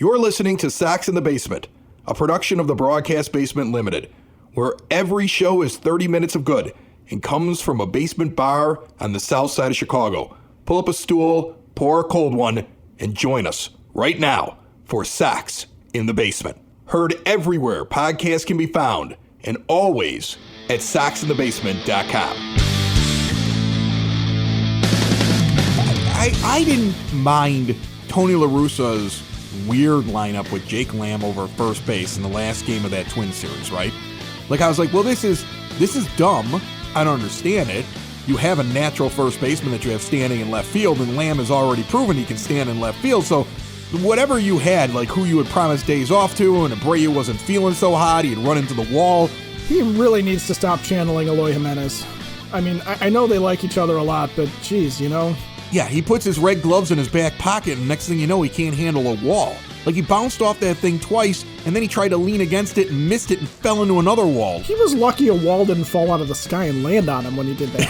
You're listening to Sox in the Basement, a production of the Broadcast Basement Limited, where every show is 30 minutes of good and comes from a basement bar on the south side of Chicago. Pull up a stool, pour a cold one, and join us right now for Sox in the Basement. Heard everywhere podcasts can be found, and always at soxinthebasement.com. I didn't mind Tony La Russa's weird lineup with Jake Lamb over first base in the last game of that Twins series, right? Like, I was like, well, this is dumb. I don't understand it. You have a natural first baseman that you have standing in left field, and Lamb has already proven he can stand in left field. So whatever you had, like who you had promised days off to, and Abreu wasn't feeling so hot, he'd run into the wall. He really needs to stop channeling Eloy Jimenez. I mean, I know they like each other a lot, but geez, you know. Yeah, he puts his red gloves in his back pocket, and next thing you know, he can't handle a wall. Like, he bounced off that thing twice, and then he tried to lean against it and missed it and fell into another wall. He was lucky a wall didn't fall out of the sky and land on him when he did that.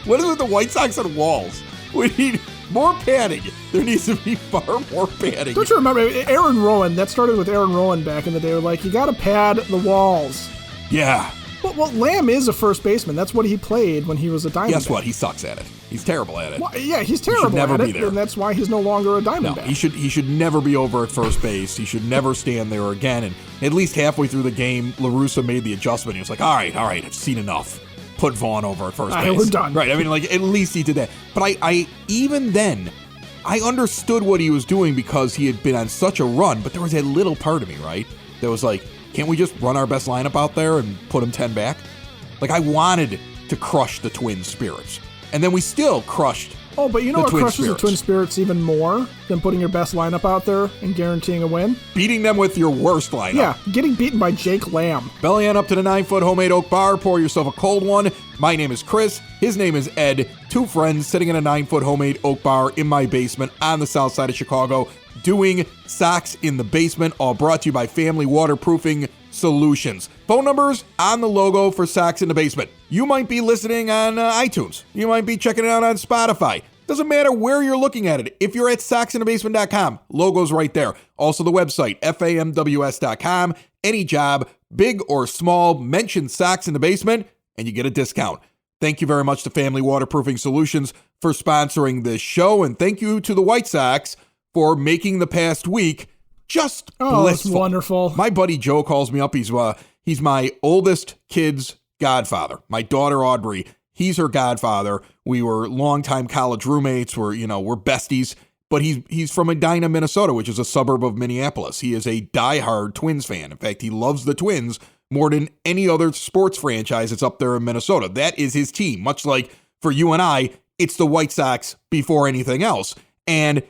What is with the White Sox and walls? We need more padding. There needs to be far more padding. Don't you remember Aaron Rowan? That started with Aaron Rowan back in the day. Like, you got to pad the walls. Yeah. Well, Lamb is a first baseman. That's what he played when he was a Diamondback. Guess what? He sucks at it. He's terrible at it. Well, yeah, he's terrible at it, and that's why he's no longer a Diamondback. No, he should never be over at first base. He should never stand there again. And at least halfway through the game, La Russa made the adjustment. He was like, all right, I've seen enough. Put Vaughn over at first base. We're done. Right, I mean, like, at least he did that. But I even then, I understood what he was doing because he had been on such a run, but there was that little part of me, right, that was like, can't we just run our best lineup out there and put him 10 back? Like, I wanted to crush the Twins' spirits. And then we still crushed Oh, but you know what crushes spirits. the Twin spirits even more than putting your best lineup out there and guaranteeing a win? Beating them with your worst lineup. Yeah, getting beaten by Jake Lamb. Belly on up to the 9-foot homemade oak bar. Pour yourself a cold one. My name is Chris. His name is Ed. Two friends sitting in a 9-foot homemade oak bar in my basement on the south side of Chicago doing Sox in the Basement, all brought to you by Family Waterproofing Solutions. Phone numbers on the logo for Sox in the Basement. You might be listening on iTunes. You might be checking it out on Spotify. Doesn't matter where you're looking at it. If you're at soxinthebasement.com, logo's right there. Also the website, famws.com. Any job, big or small, mention Sox in the Basement, and you get a discount. Thank you very much to Family Waterproofing Solutions for sponsoring this show, and thank you to the White Sox for making the past week just blissful. That's wonderful. My buddy Joe calls me up. He's my oldest kid's godfather. My daughter Audrey, he's her godfather. We were longtime college roommates. We're besties. But he's from Edina, Minnesota, which is a suburb of Minneapolis. He is a diehard Twins fan. In fact, he loves the Twins more than any other sports franchise that's up there in Minnesota. That is his team. Much like for you and I, it's the White Sox before anything else. And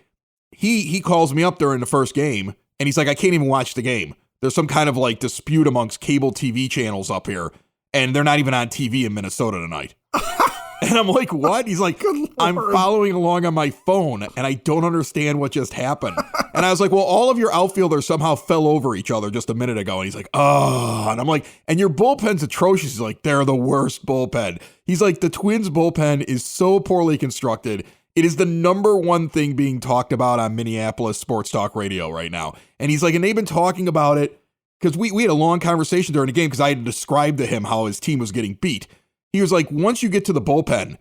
he calls me up during the first game, and he's like, I can't even watch the game. There's some kind of like dispute amongst cable TV channels up here, and they're not even on TV in Minnesota tonight. And I'm like, what? He's like, I'm following along on my phone, and I don't understand what just happened. And I was like, well, all of your outfielders somehow fell over each other just a minute ago. And he's like, oh. And I'm like, and your bullpen's atrocious. He's like, they're the worst bullpen. He's like, the Twins bullpen is so poorly constructed. It is the number one thing being talked about on Minneapolis sports talk radio right now. And he's like, and they've been talking about it because we had a long conversation during the game because I had described to him how his team was getting beat. He was like, once you get to the bullpen,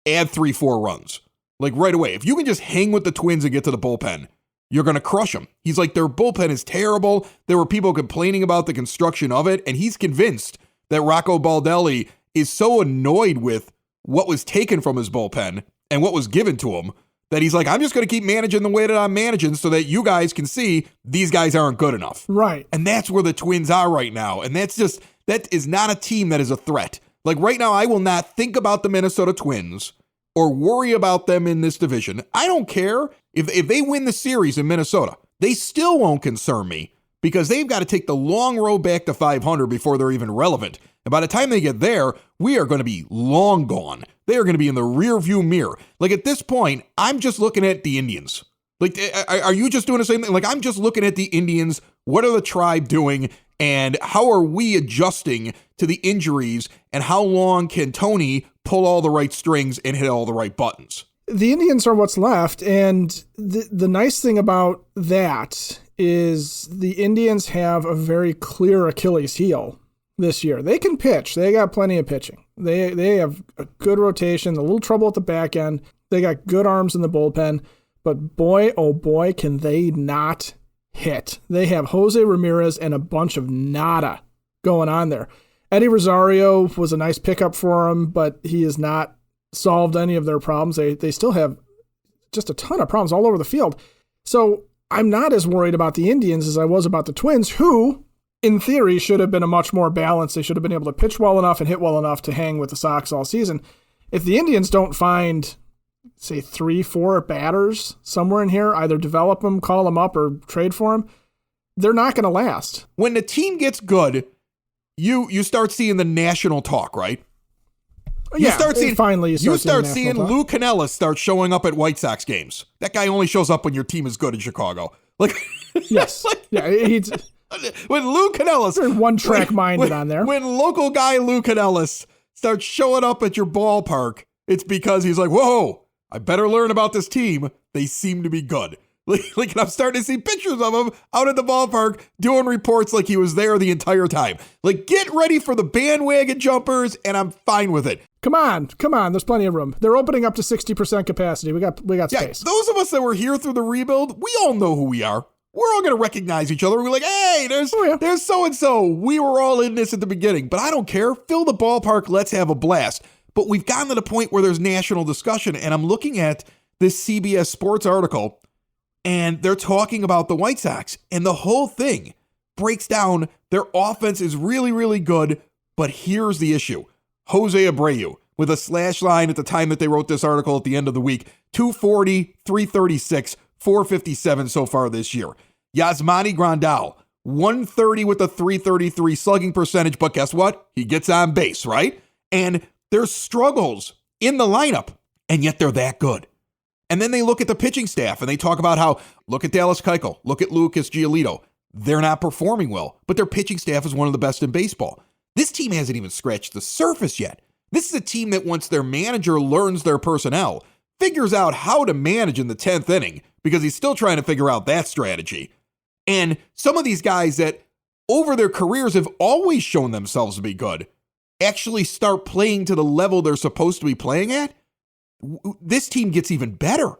add 3-4 runs. Like right away. If you can just hang with the Twins and get to the bullpen, you're going to crush them. He's like, their bullpen is terrible. There were people complaining about the construction of it. And he's convinced that Rocco Baldelli is so annoyed with what was taken from his bullpen and what was given to him that he's like, I'm just going to keep managing the way that I'm managing so that you guys can see these guys aren't good enough. Right. And that's where the Twins are right now. And that is not a team that is a threat. Like right now, I will not think about the Minnesota Twins or worry about them in this division. I don't care if they win the series in Minnesota. They still won't concern me because they've got to take the long road back to 500 before they're even relevant. And by the time they get there, we are going to be long gone. They are going to be in the rear view mirror. Like at this point, I'm just looking at the Indians. Like, are you just doing the same thing? Like, I'm just looking at the Indians. What are the Tribe doing? And how are we adjusting to the injuries? And how long can Tony pull all the right strings and hit all the right buttons? the Indians are what's left. And the nice thing about that is the Indians have a very clear Achilles heel this year. They can pitch. They got plenty of pitching. They have a good rotation, a little trouble at the back end. They got good arms in the bullpen. But boy, oh boy, can they not hit. They have Jose Ramirez and a bunch of nada going on there. Eddie Rosario was a nice pickup for him, but he has not solved any of their problems. They still have just a ton of problems all over the field. So I'm not as worried about the Indians as I was about the Twins, who, in theory, should have been a much more balanced. They should have been able to pitch well enough and hit well enough to hang with the Sox all season. If the Indians don't find, say, 3-4 batters somewhere in here, either develop them, call them up, or trade for them, they're not going to last. When the team gets good, you start seeing the national talk, right? You start seeing Lou Canellis start showing up at White Sox games. That guy only shows up when your team is good in Chicago. Like, yes, he's when Lou Canellis, one-track minded on there. When local guy Lou Canellis starts showing up at your ballpark, it's because he's like, whoa, I better learn about this team. They seem to be good. Like, and I'm starting to see pictures of him out at the ballpark doing reports like he was there the entire time. Like, get ready for the bandwagon jumpers, and I'm fine with it. Come on. There's plenty of room. They're opening up to 60% capacity. We got space. Those of us that were here through the rebuild, we all know who we are. We're all going to recognize each other. We're like, hey, there's so-and-so. We were all in this at the beginning, but I don't care. Fill the ballpark. Let's have a blast. But we've gotten to the point where there's national discussion, and I'm looking at this CBS Sports article, and they're talking about the White Sox, and the whole thing breaks down. Their offense is really, really good, but here's the issue. Jose Abreu, with a slash line at the time that they wrote this article at the end of the week, 240, 336, 457 so far this year. Yasmani Grandal, 130 with a 333 slugging percentage, but guess what? He gets on base, right? And there's struggles in the lineup, and yet they're that good. And then they look at the pitching staff and they talk about how, look at Dallas Keuchel, look at Lucas Giolito. They're not performing well, but their pitching staff is one of the best in baseball. This team hasn't even scratched the surface yet. This is a team that once their manager learns their personnel, figures out how to manage in the 10th inning, because he's still trying to figure out that strategy. And some of these guys that over their careers have always shown themselves to be good, actually start playing to the level they're supposed to be playing at, this team gets even better.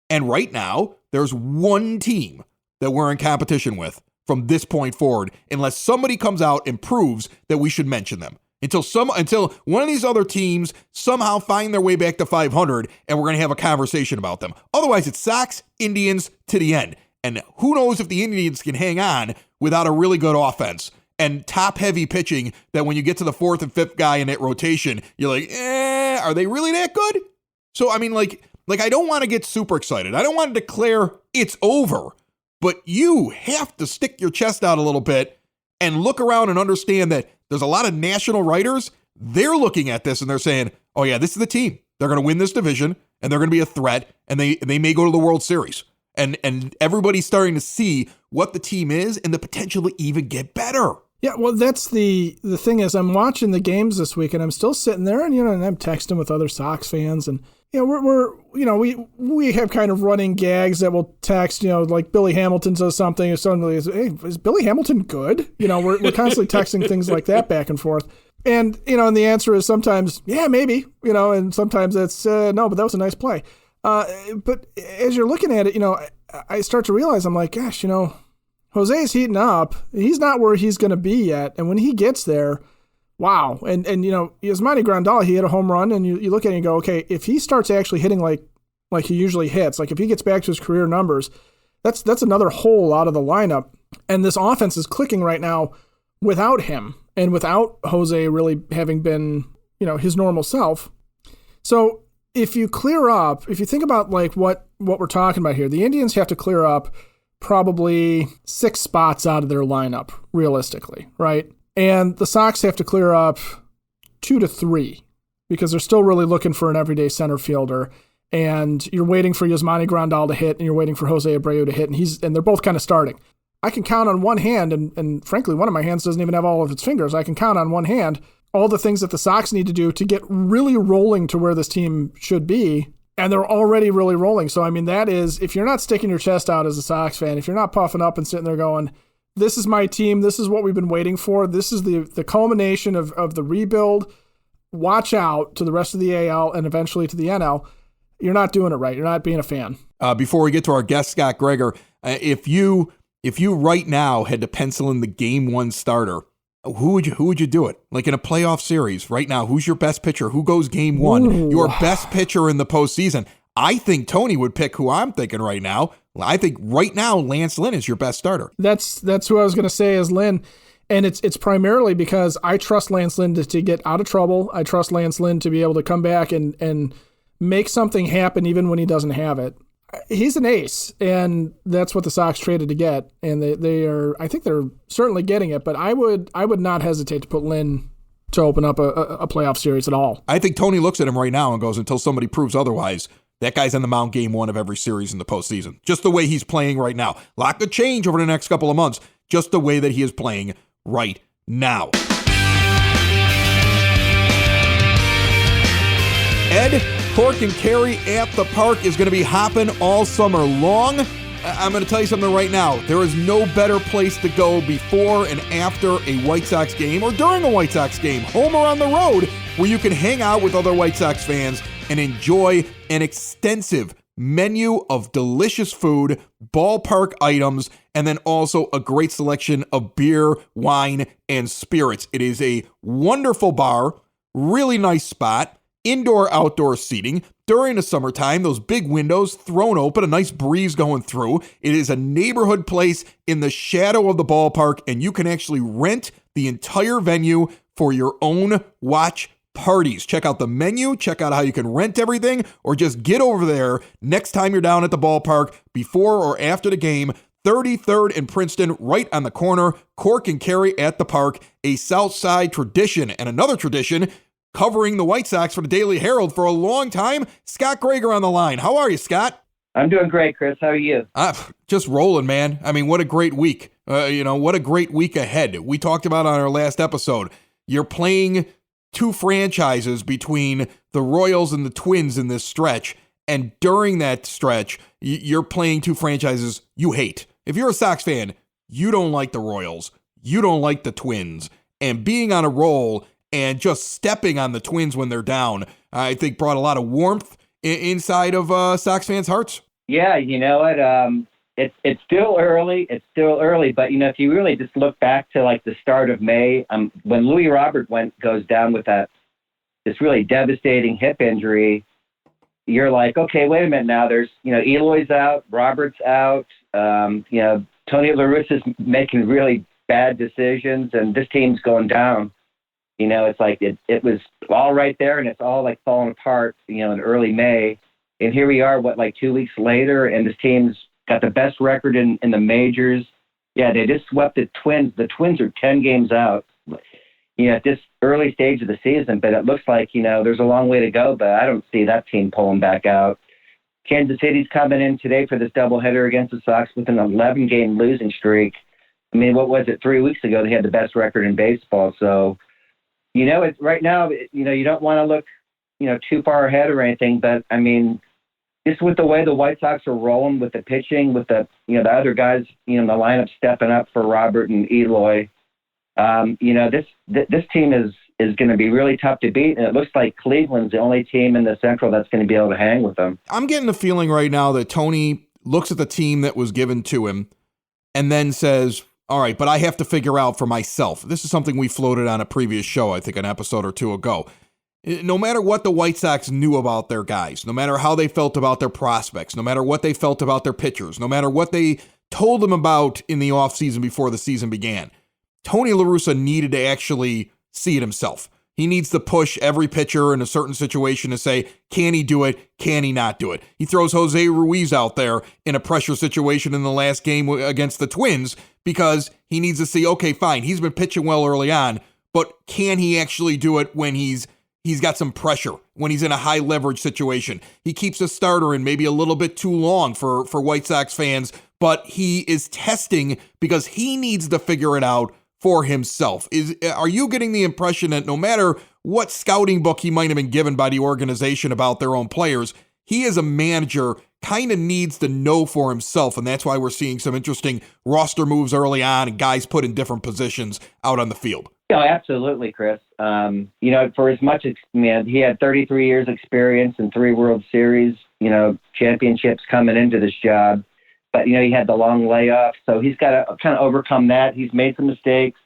And right now, there's one team that we're in competition with from this point forward, unless somebody comes out and proves that we should mention them. Until one of these other teams somehow find their way back to 500, and we're going to have a conversation about them. Otherwise, it's Sox, Indians to the end. And who knows if the Indians can hang on without a really good offense and top-heavy pitching that when you get to the fourth and fifth guy in that rotation, you're like, are they really that good? So, I mean, like I don't want to get super excited. I don't want to declare it's over, but you have to stick your chest out a little bit and look around and understand that there's a lot of national writers. They're looking at this and they're saying, oh yeah, this is the team. They're going to win this division and they're going to be a threat and they may go to the World Series. And everybody's starting to see what the team is and the potential to even get better. Yeah, well, that's the thing is I'm watching the games this week and I'm still sitting there and, and I'm texting with other Sox fans and, we have kind of running gags that we'll text, like Billy Hamilton says something or suddenly is Billy Hamilton good? We're constantly texting things like that back and forth. And, and the answer is sometimes, yeah, maybe, and sometimes it's no, but that was a nice play. But as you're looking at it, I start to realize I'm like, gosh, Jose's heating up. He's not where he's going to be yet. And when he gets there, wow. And Yasmani Grandal, he hit a home run and you look at it and go, okay, if he starts actually hitting like he usually hits, like if he gets back to his career numbers, that's another hole out of the lineup. And this offense is clicking right now without him and without Jose really having been, his normal self. So if you think about like what we're talking about here, the Indians have to clear up probably 6 spots out of their lineup, realistically, right? And the Sox have to clear up 2 to 3 because they're still really looking for an everyday center fielder. And you're waiting for Yasmani Grandal to hit, and you're waiting for Jose Abreu to hit, and they're both kind of starting. I can count on one hand, and frankly, one of my hands doesn't even have all of its fingers. I can count on one hand all the things that the Sox need to do to get really rolling to where this team should be, and they're already really rolling. So, I mean, that is, if you're not sticking your chest out as a Sox fan, if you're not puffing up and sitting there going, this is my team, this is what we've been waiting for, this is the culmination of the rebuild, watch out to the rest of the AL and eventually to the NL, you're not doing it right. You're not being a fan. Before we get to our guest, Scot Gregor, if you right now had to pencil in the game one starter, who would you do it? Like in a playoff series right now, who's your best pitcher? Who goes game one? Ooh. Your best pitcher in the postseason. I think Tony would pick who I'm thinking right now. I think right now Lance Lynn is your best starter. That's who I was going to say is Lynn. And it's primarily because I trust Lance Lynn to get out of trouble. I trust Lance Lynn to be able to come back and make something happen even when he doesn't have it. He's an ace, and that's what the Sox traded to get. And they are, I think they're certainly getting it, but I would not hesitate to put Lynn to open up a playoff series at all. I think Tony looks at him right now and goes, until somebody proves otherwise, that guy's on the mound game one of every series in the postseason. Just the way he's playing right now. A lot could change over the next couple of months, just the way that he is playing right now. Ed, Cork and Carey at the park is going to be hopping all summer long. I'm going to tell you something right now. There is no better place to go before and after a White Sox game or during a White Sox game, home or on the road, where you can hang out with other White Sox fans and enjoy an extensive menu of delicious food, ballpark items, and then also a great selection of beer, wine, and spirits. It is a wonderful bar, really nice spot, indoor-outdoor seating. During the summertime, those big windows thrown open, a nice breeze going through. It is a neighborhood place in the shadow of the ballpark, and you can actually rent the entire venue for your own watch parties. Check out the menu, check out how you can rent everything, or just get over there next time you're down at the ballpark before or after the game. 33rd and Princeton, right on the corner. Cork and Carey at the park, a South Side tradition. And another tradition, covering the White Sox for the Daily Herald for a long time, Scot Gregor on the line. How are you, Scott? I'm doing great, Chris. How are you? Just rolling, man. I mean, what a great week. What a great week ahead. We talked about on our last episode. You're playing two franchises between the Royals and the Twins in this stretch. And during that stretch, you're playing two franchises you hate. If you're a Sox fan, you don't like the Royals. You don't like the Twins. And being on a roll and just stepping on the Twins when they're down, I think brought a lot of warmth inside of Sox fans' hearts. Yeah, you know what? It's still early. It's still early, but if you really just look back to like the start of May, when Louis Robert goes down with this really devastating hip injury, you're like, okay, wait a minute now. There's Eloy's out, Robert's out. Tony La Russa's making really bad decisions, and this team's going down. It's like it was all right there, and it's all like falling apart, in early May. And here we are, 2 weeks later, and this team's got the best record in the majors. Yeah, they just swept the Twins. The Twins are 10 games out, at this early stage of the season. But it looks like, there's a long way to go, but I don't see that team pulling back out. Kansas City's coming in today for this doubleheader against the Sox with an 11-game losing streak. I mean, what was it? 3 weeks ago, they had the best record in baseball. So, it's right now, you don't want to look, too far ahead or anything, but I mean, just with the way the White Sox are rolling with the pitching, with the, the other guys, in the lineup stepping up for Robert and Eloy, this team is going to be really tough to beat. And it looks like Cleveland's the only team in the Central that's going to be able to hang with them. I'm getting the feeling right now that Tony looks at the team that was given to him and then says, all right, but I have to figure out for myself. This is something we floated on a previous show, I think an episode or two ago. No matter what the White Sox knew about their guys, no matter how they felt about their prospects, no matter what they felt about their pitchers, no matter what they told them about in the offseason before the season began, Tony La Russa needed to actually see it himself. He needs to push every pitcher in a certain situation to say, can he do it? Can he not do it? He throws Jose Ruiz out there in a pressure situation in the last game against the Twins because he needs to see, okay, fine, he's been pitching well early on, but can he actually do it when he's got some pressure, when he's in a high leverage situation? He keeps a starter in maybe a little bit too long for White Sox fans, but he is testing because he needs to figure it out for himself. Are you getting the impression that no matter what scouting book he might have been given by the organization about their own players, he as a manager kind of needs to know for himself, and that's why we're seeing some interesting roster moves early on and guys put in different positions out on the field. Oh, absolutely, Chris. For as much as he had 33 years experience and 3 World Series, championships coming into this job, but he had the long layoff, so he's got to kind of overcome that. He's made some mistakes,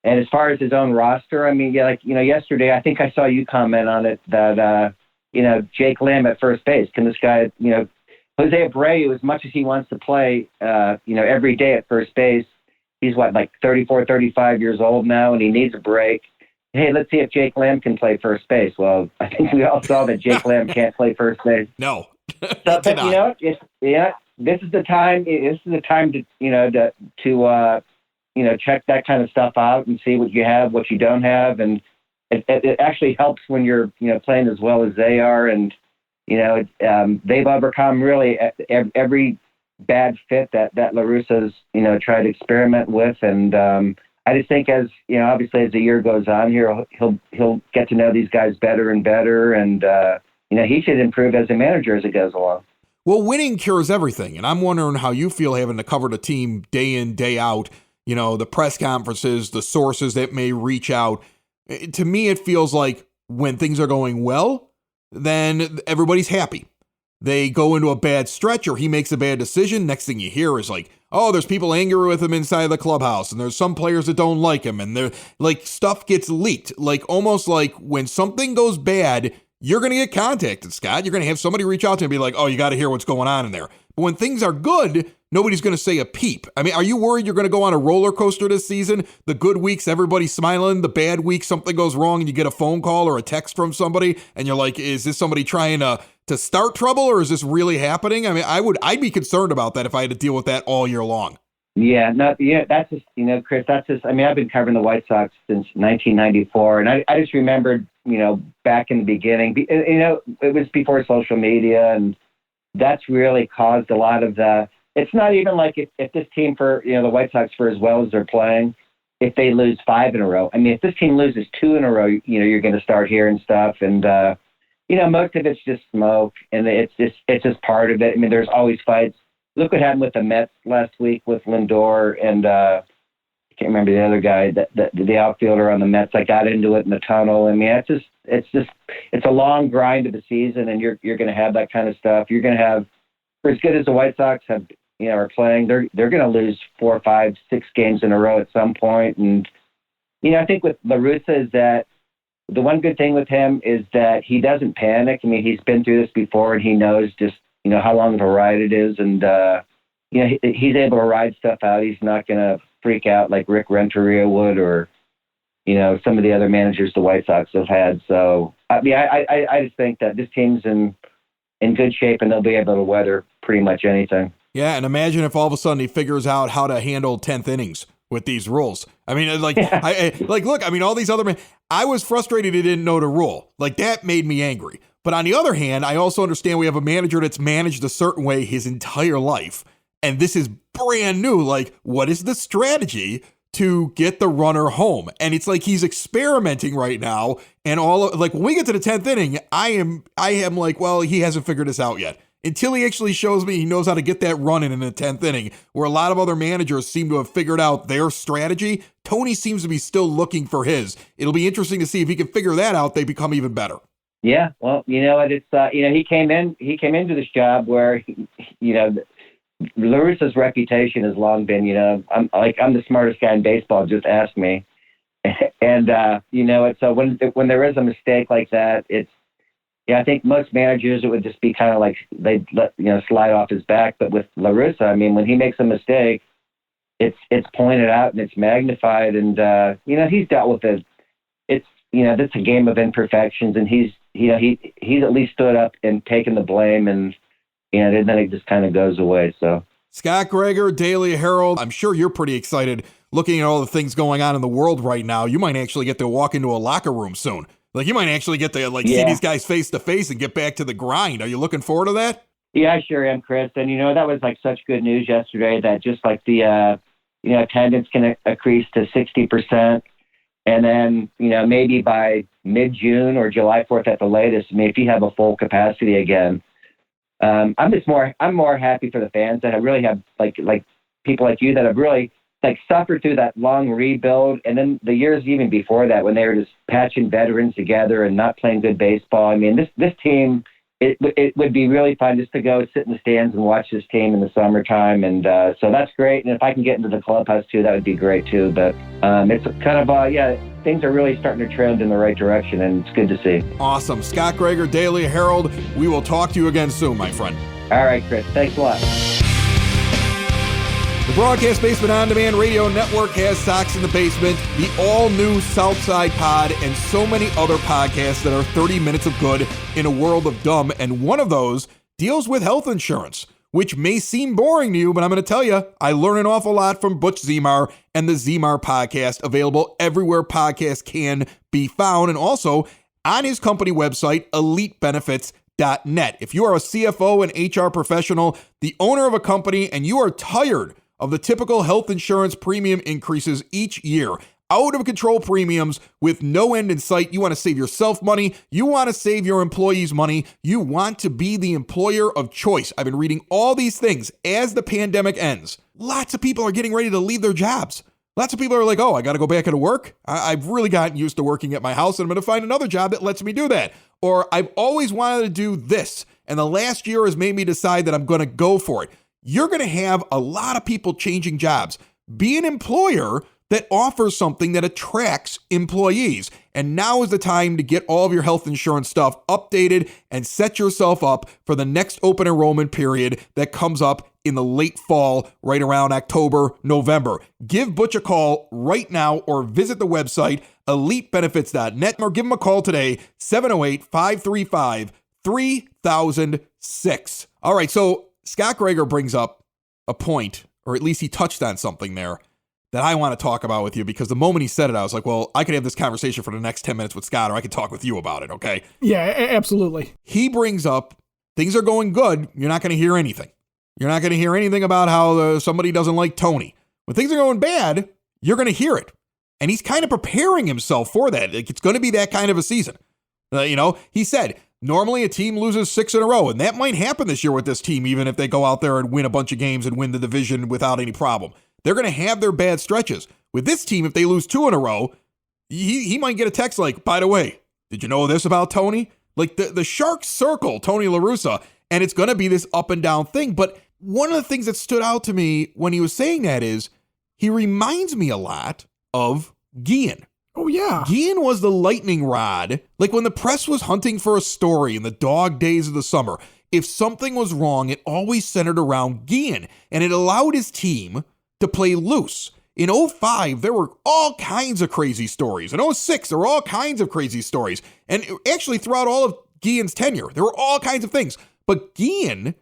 and as far as his own roster, yesterday I think I saw you comment on it that Jake Lamb at first base. Can this guy, Jose Abreu, as much as he wants to play, every day at first base. He's 34, 35 years old now, and he needs a break. Hey, let's see if Jake Lamb can play first base. Well, I think we all saw that Jake Lamb can't play first base. No. So, but this is the time. This is the time to check that kind of stuff out and see what you have, what you don't have, and it actually helps when you're playing as well as they are, and they've overcome really every bad fit that La Russa's tried to experiment with, and I just think as obviously as the year goes on here, he'll get to know these guys better and better, and he should improve as a manager as it goes along. Well, winning cures everything, and I'm wondering how you feel having to cover the team day in, day out. The press conferences, the sources that may reach out. To me, it feels like when things are going well, then everybody's happy. They go into a bad stretch or he makes a bad decision. Next thing you hear is like, oh, there's people angry with him inside the clubhouse, and there's some players that don't like him, and they're like, stuff gets leaked. Like almost like when something goes bad, you're going to get contacted, Scott. You're going to have somebody reach out to you and be like, oh, you got to hear what's going on in there. But when things are good, nobody's going to say a peep. I mean, are you worried you're going to go on a roller coaster this season? The good weeks, everybody's smiling. The bad weeks, something goes wrong and you get a phone call or a text from somebody and you're like, is this somebody trying to start trouble, or is this really happening? I mean, I'd be concerned about that if I had to deal with that all year long. That's just, Chris, I've been covering the White Sox since 1994. And I just remembered, back in the beginning, it was before social media, and that's really caused a lot of it's not even like if this team the White Sox, for as well as they're playing, if they lose 5 in a row, if this team loses 2 in a row, you're going to start hearing stuff. And, most of it's just smoke, and it's just part of it. There's always fights. Look what happened with the Mets last week with Lindor and I can't remember the other guy, the outfielder on the Mets. I got into it in the tunnel. It's a long grind of the season, and you're going to have that kind of stuff. You're going to have, for as good as the White Sox are playing, they're going to lose 4, 5, 6 games in a row at some point. And I think with La Russa is that the one good thing with him is that he doesn't panic. He's been through this before, and he knows just how long of a ride it is, and he's able to ride stuff out. He's not going to freak out like Rick Renteria would, or some of the other managers the White Sox have had. So I just think that this team's in good shape, and they'll be able to weather pretty much anything. Yeah, and imagine if all of a sudden he figures out how to handle 10th innings with these rules. All these other men. I was frustrated he didn't know the rule. Like, that made me angry. But on the other hand, I also understand we have a manager that's managed a certain way his entire life, and this is brand new. Like, what is the strategy to get the runner home? And it's like he's experimenting right now, and when we get to the 10th inning, I am like, well, he hasn't figured this out yet. Until he actually shows me he knows how to get that run in the 10th inning, where a lot of other managers seem to have figured out their strategy, Tony seems to be still looking for his. It'll be interesting to see if he can figure that out. They become even better. Yeah, well, it's he came into this job where La Russa's reputation has long been, I'm the smartest guy in baseball, just ask me. And so when there is a mistake like that, I think most managers, it would just be kind of like they'd let slide off his back. But with La Russa, when he makes a mistake, it's pointed out and it's magnified, and he's dealt with it. That's a game of imperfections, and he's at least stood up and taken the blame, and then it just kind of goes away. So, Scot Gregor, Daily Herald. I'm sure you're pretty excited looking at all the things going on in the world right now. You might actually get to walk into a locker room soon. Like, you might actually get to see these guys face to face and get back to the grind. Are you looking forward to that? Yeah, I sure am, Chris. And that was such good news yesterday that just the attendance can increase to 60%. And then, maybe by mid-June or July 4th at the latest, if you have a full capacity again, I'm more happy for the fans that have really have like people like you that have really like suffered through that long rebuild, and then the years even before that when they were just patching veterans together and not playing good baseball. I mean, this team, it would be really fun just to go sit in the stands and watch this team in the summertime, and so that's great. And if I can get into the clubhouse too, that would be great too. But it's kind of things are really starting to trend in the right direction, and it's good to see. Awesome. Scot Gregor, Daily Herald. We will talk to you again soon, my friend. All right, Chris. Thanks a lot. The Broadcast Basement On Demand Radio Network has Sox in the Basement, the all-new Southside Pod, and so many other podcasts that are 30 minutes of good in a world of dumb. And one of those deals with health insurance, which may seem boring to you, but I'm going to tell you, I learn an awful lot from Butch Zemar and the Zemar Podcast, available everywhere podcasts can be found, and also on his company website, EliteBenefits.net. If you are a CFO and HR professional, the owner of a company, and you are tired of the typical health insurance premium increases each year, out of control premiums with no end in sight, you want to save yourself money, you want to save your employees money, you want to be the employer of choice. I've been reading all these things as the pandemic ends. Lots of people are getting ready to leave their jobs. Lots of people are like, oh, I got to go back into work. I've really gotten used to working at my house, and I'm going to find another job that lets me do that. Or I've always wanted to do this, and the last year has made me decide that I'm going to go for it. You're going to have a lot of people changing jobs. Be an employer that offers something that attracts employees. And now is the time to get all of your health insurance stuff updated and set yourself up for the next open enrollment period that comes up in the late fall, right around October, November. Give Butch a call right now or visit the website elitebenefits.net or give him a call today, 708-535-3006. All right, so Scot Gregor brings up a point, or at least he touched on something there that I want to talk about with you, because the moment he said it, I was like, well, I could have this conversation for the next 10 minutes with Scott, or I could talk with you about it, okay? Yeah, absolutely. He brings up, things are going good, you're not going to hear anything. You're not going to hear anything about how somebody doesn't like Tony. When things are going bad, you're going to hear it. And he's kind of preparing himself for that. Like, it's going to be that kind of a season. He said, normally a team loses 6 in a row, and that might happen this year with this team, even if they go out there and win a bunch of games and win the division without any problem. They're going to have their bad stretches. With this team, if they lose 2 in a row, he might get a text like, by the way, did you know this about Tony? Like the Sharks circle Tony La Russa, and it's going to be this up and down thing. But one of the things that stood out to me when he was saying that is he reminds me a lot of Guillen. Oh, yeah. Guillen was the lightning rod. Like when the press was hunting for a story in the dog days of the summer, if something was wrong, it always centered around Guillen, and it allowed his team to play loose. In 2005, there were all kinds of crazy stories. In 2006, there were all kinds of crazy stories. And actually, throughout all of Guillen's tenure, there were all kinds of things. But Guillen,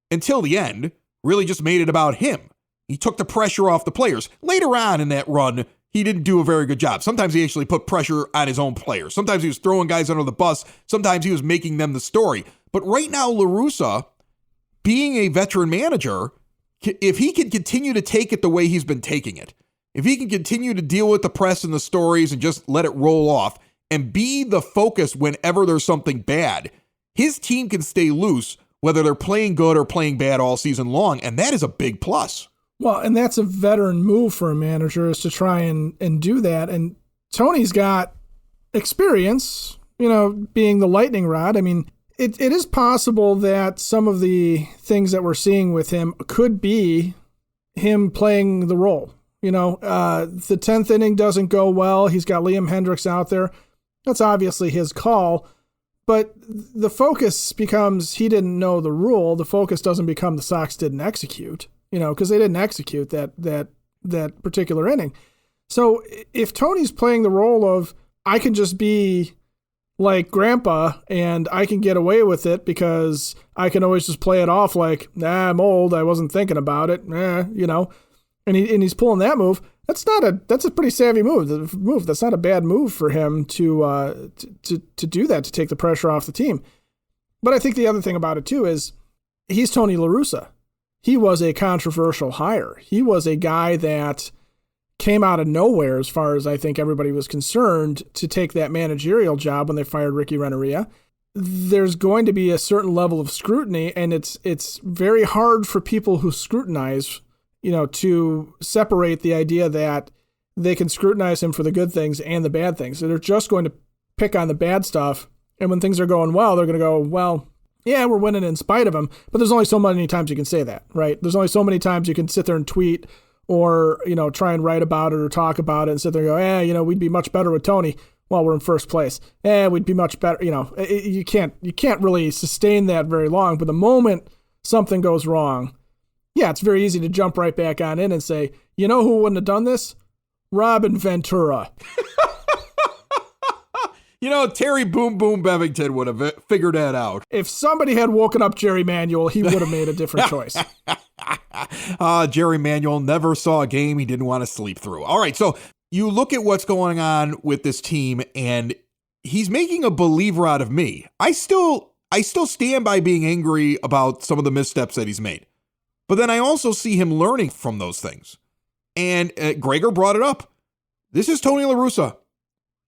until the end, really just made it about him. He took the pressure off the players. Later on in that run, he didn't do a very good job. Sometimes he actually put pressure on his own players. Sometimes he was throwing guys under the bus. Sometimes he was making them the story. But right now, La Russa, being a veteran manager, if he can continue to take it the way he's been taking it, if he can continue to deal with the press and the stories and just let it roll off and be the focus whenever there's something bad, his team can stay loose, whether they're playing good or playing bad all season long. And that is a big plus. Well, and that's a veteran move for a manager, is to try and do that. And Tony's got experience, being the lightning rod. I mean, it is possible that some of the things that we're seeing with him could be him playing the role. The 10th inning doesn't go well. He's got Liam Hendricks out there. That's obviously his call. But the focus becomes he didn't know the rule. The focus doesn't become the Sox didn't execute, because they didn't execute that particular inning. So if Tony's playing the role of, I can just be like Grandpa and I can get away with it because I can always just play it off like, I'm old, I wasn't thinking about it, and he's pulling that move. That's a pretty savvy move. That's not a bad move for him to do that, to take the pressure off the team. But I think the other thing about it too is he's Tony La Russa. He was a controversial hire. He was a guy that came out of nowhere, as far as I think everybody was concerned, to take that managerial job when they fired Ricky Renteria. there's going to be a certain level of scrutiny, and it's very hard for people who scrutinize, to separate the idea that they can scrutinize him for the good things and the bad things. So they're just going to pick on the bad stuff, and when things are going well, they're going to go, well, yeah, we're winning in spite of him, but there's only so many times you can say that, right? There's only so many times you can sit there and tweet or, try and write about it or talk about it and sit there and go, we'd be much better with Tony while we're in first place. We'd be much better. You can't really sustain that very long, but the moment something goes wrong, yeah, it's very easy to jump right back on in and say, who wouldn't have done this? Robin Ventura. Terry Boom Boom Bevington would have figured that out. If somebody had woken up Jerry Manuel, he would have made a different choice. Jerry Manuel never saw a game he didn't want to sleep through. All right, so you look at what's going on with this team, and he's making a believer out of me. I still stand by being angry about some of the missteps that he's made. But then I also see him learning from those things. And Gregor brought it up. This is Tony La Russa.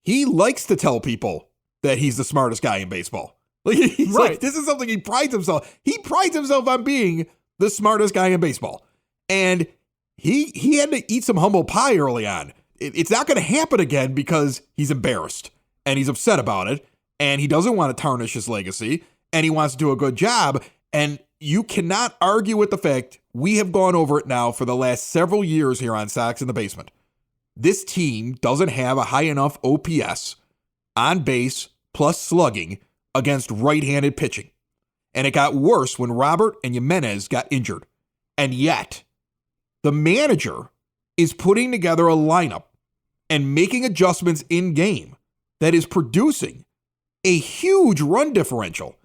He likes to tell people that he's the smartest guy in baseball. He's right. Like, this is something he prides himself. He prides himself on being the smartest guy in baseball. And he had to eat some humble pie early on. It's not going to happen again because he's embarrassed and he's upset about it. And he doesn't want to tarnish his legacy. And he wants to do a good job. And you cannot argue with the fact we have gone over it now for the last several years here on Sox in the Basement. This team doesn't have a high enough OPS on base plus slugging against right-handed pitching. And it got worse when Robert and Jimenez got injured. And yet, the manager is putting together a lineup and making adjustments in game that is producing a huge run differential.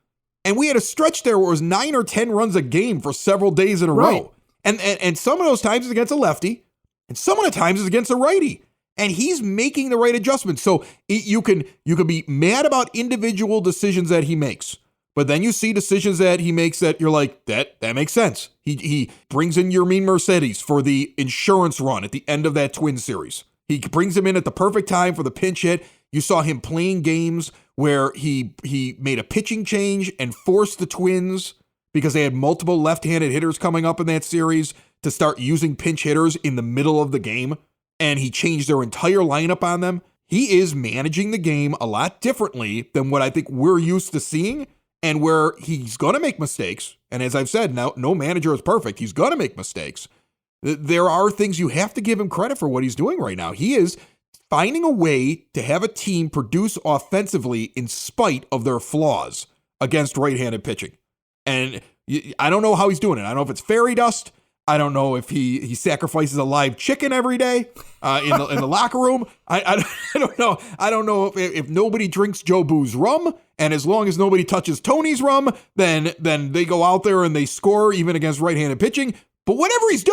And we had a stretch there where it was 9 or 10 runs a game for several days in a row. And some of those times is against a lefty, and some of the times is against a righty. And he's making the right adjustments. So you can be mad about individual decisions that he makes, but then you see decisions that he makes that you're like, that makes sense. He brings in Yermin Mercedes for the insurance run at the end of that Twins series. He brings him in at the perfect time for the pinch hit. You saw him playing games where he made a pitching change and forced the Twins, because they had multiple left-handed hitters coming up in that series, to start using pinch hitters in the middle of the game, and he changed their entire lineup on them. He is managing the game a lot differently than what I think we're used to seeing, and where he's going to make mistakes. And as I've said, no manager is perfect. He's going to make mistakes. There are things you have to give him credit for what he's doing right now. He is finding a way to have a team produce offensively in spite of their flaws against right-handed pitching. And I don't know how he's doing it. I don't know if it's fairy dust. I don't know if he sacrifices a live chicken every day in the locker room. I don't know. I don't know if nobody drinks Joe Boo's rum, and as long as nobody touches Tony's rum, then they go out there and they score even against right-handed pitching. But whatever he's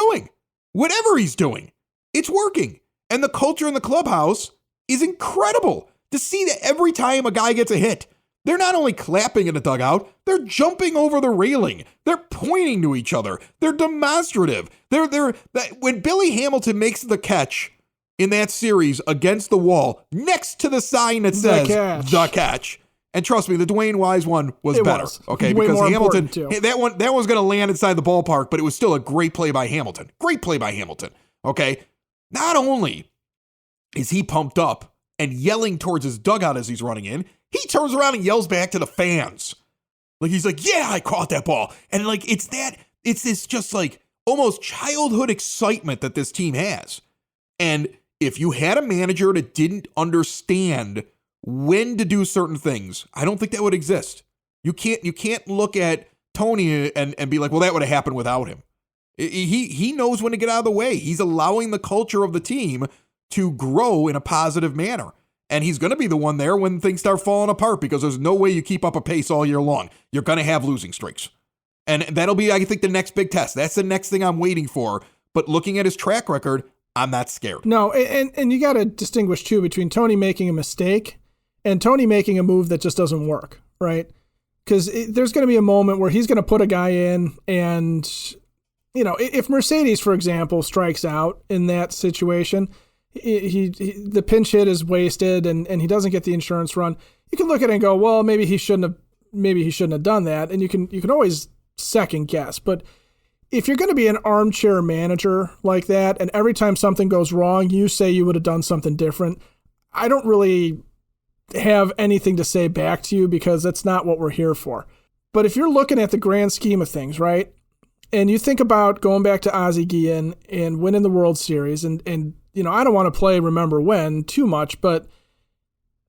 doing, it's working. And the culture in the clubhouse is incredible to see that every time a guy gets a hit, they're not only clapping in the dugout, they're jumping over the railing. They're pointing to each other. They're demonstrative. When Billy Hamilton makes the catch in that series against the wall, next to the sign that says the catch. And trust me, the Dwayne Wise one was better. Okay, way because Hamilton, that one was going to land inside the ballpark, but it was still a great play by Hamilton. Great play by Hamilton. Okay, not only is he pumped up and yelling towards his dugout as he's running in, he turns around and yells back to the fans. Like, he's like, yeah, I caught that ball. And like, it's this just like almost childhood excitement that this team has. And if you had a manager that didn't understand when to do certain things, I don't think that would exist. You can't look at Tony and be like, well, that would have happened without him. He knows when to get out of the way. He's allowing the culture of the team to grow in a positive manner. And he's going to be the one there when things start falling apart, because there's no way you keep up a pace all year long. You're going to have losing streaks. And that'll be, I think, the next big test. That's the next thing I'm waiting for. But looking at his track record, I'm not scared. No, and you got to distinguish, too, between Tony making a mistake and Tony making a move that just doesn't work, right? Because there's going to be a moment where he's going to put a guy in, and, if Mercedes, for example, strikes out in that situation, the pinch hit is wasted and he doesn't get the insurance run. You can look at it and go, well, maybe he shouldn't have maybe he shouldn't have done that. And you can always second guess. But if you're going to be an armchair manager like that, and every time something goes wrong, you say you would have done something different, I don't really have anything to say back to you, because that's not what we're here for. But if you're looking at the grand scheme of things, right, and you think about going back to Ozzie Guillen and winning the World Series, and I don't want to play remember when too much, but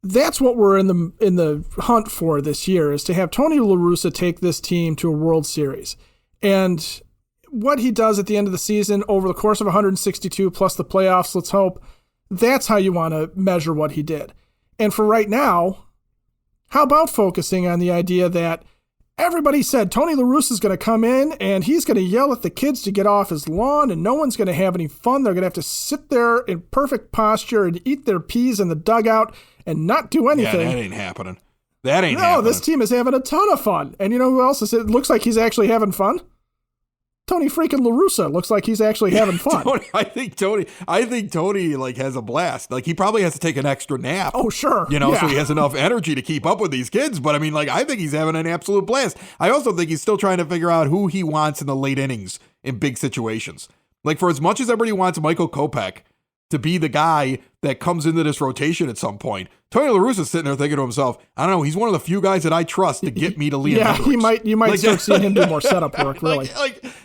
that's what we're in the hunt for this year, is to have Tony La Russa take this team to a World Series. And what he does at the end of the season over the course of 162 plus the playoffs, let's hope, that's how you want to measure what he did. And for right now, how about focusing on the idea that everybody said Tony La Russa is going to come in and he's going to yell at the kids to get off his lawn and no one's going to have any fun. They're going to have to sit there in perfect posture and eat their peas in the dugout and not do anything. Yeah, that ain't happening. That ain't happening. No, this team is having a ton of fun. And you know who else is? It looks like he's actually having fun. Tony freaking La Russa looks like he's actually having fun. I think Tony like has a blast. Like he probably has to take an extra nap. Oh, sure. So he has enough energy to keep up with these kids. But I mean, like, I think he's having an absolute blast. I also think he's still trying to figure out who he wants in the late innings in big situations. Like, for as much as everybody wants Michael Kopech to be the guy that comes into this rotation at some point, Tony La Russa's sitting there thinking to himself, I don't know, he's one of the few guys that I trust to get me to Liam Hendricks. You might start seeing him do more setup work, really.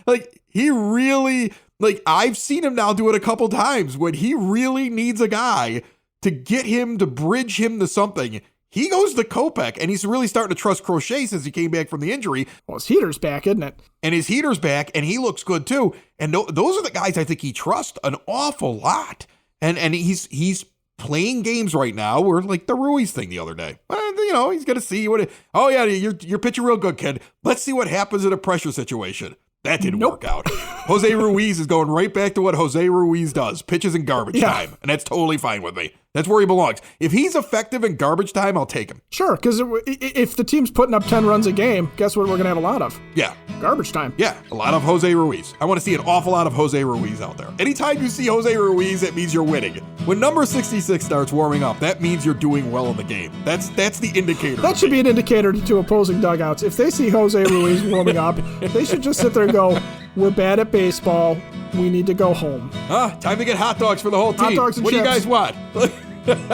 Like he really, like, I've seen him now do it a couple times when he really needs a guy to get him, to bridge him to something. He goes to Kopech, and he's really starting to trust Crochet since he came back from the injury. Well, his heater's back, isn't it? And his heater's back, and he looks good too. And those are the guys I think he trusts an awful lot. And he's playing games right now where, like the Ruiz thing the other day. He's going to see you're pitching real good, kid. Let's see what happens in a pressure situation. That didn't work out. Jose Ruiz is going right back to what Jose Ruiz does, pitches in garbage time, and that's totally fine with me. That's where he belongs. If he's effective in garbage time, I'll take him. Sure, because if the team's putting up 10 runs a game, guess what we're going to have a lot of? Yeah. Garbage time. Yeah, a lot of Jose Ruiz. I want to see an awful lot of Jose Ruiz out there. Anytime you see Jose Ruiz, it means you're winning. When number 66 starts warming up, that means you're doing well in the game. That's the indicator. That should be an indicator to opposing dugouts. If they see Jose Ruiz warming up, they should just sit there and go, we're bad at baseball. We need to go home. Time to get hot dogs for the whole team. Hot dogs and what chips. do you guys want?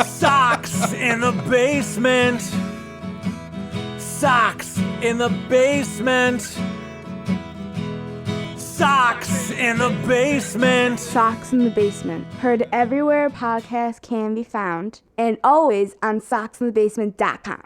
Socks in the basement. Socks in the basement. Socks in the basement. Socks in the Basement. Heard everywhere podcasts can be found, and always on socksinthebasement.com.